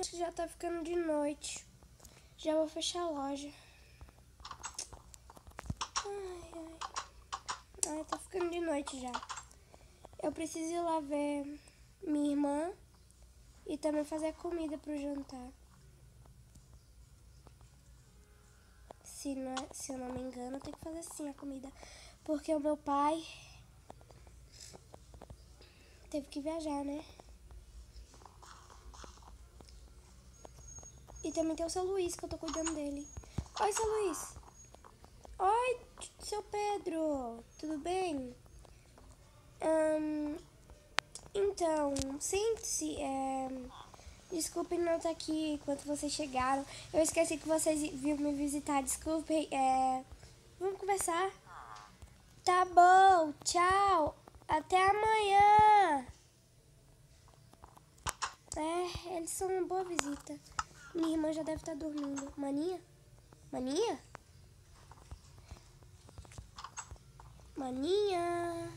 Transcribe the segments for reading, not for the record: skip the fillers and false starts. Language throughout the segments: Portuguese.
Acho que já tá ficando de noite. Já vou fechar a loja. Ai, tá ficando de noite já. Eu preciso ir lá ver minha irmã e também fazer comida pro jantar. Se eu não me engano, tem que fazer assim a comida. Porque o meu pai teve que viajar, né? E também tem o seu Luiz, que eu tô cuidando dele. Oi, seu Luiz. Oi, seu Pedro. Tudo bem? Então, sente-se. Desculpem não estar aqui enquanto vocês chegaram. Eu esqueci que vocês vinham me visitar. Desculpem. Vamos conversar? Tá bom, tchau. Até amanhã. Eles são uma boa visita. Minha irmã já deve estar dormindo. Maninha? Maninha? Maninha?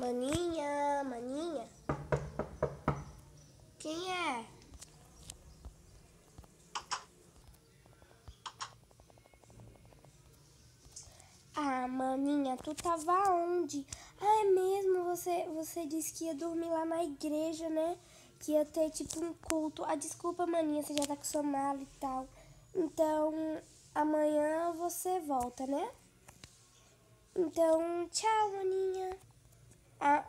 Maninha? Maninha? Quem é? Ah, maninha, tu tava onde? Ah, é mesmo? Você disse que ia dormir lá na igreja, né? Que ia ter tipo um culto. Ah, desculpa, maninha, você já tá com sua mala e tal. Então, amanhã você volta, né? Então, tchau, maninha. Ah,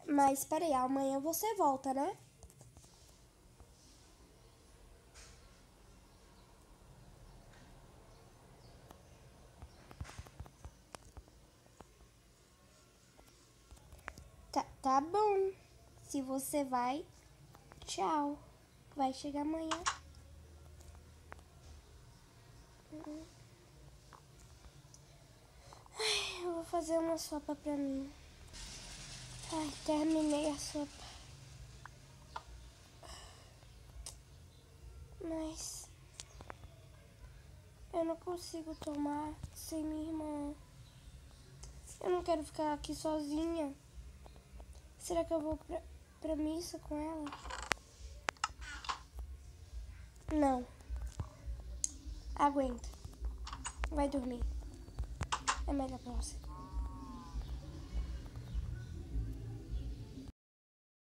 mas peraí, amanhã você volta, né? Tá bom. Se você vai, tchau. Vai chegar amanhã. Eu vou fazer uma sopa pra mim. Ai, terminei a sopa. Mas eu não consigo tomar sem minha irmã. Eu não quero ficar aqui sozinha. Será que eu vou pra missa com ela? Não. Aguenta. Vai dormir. É melhor pra você.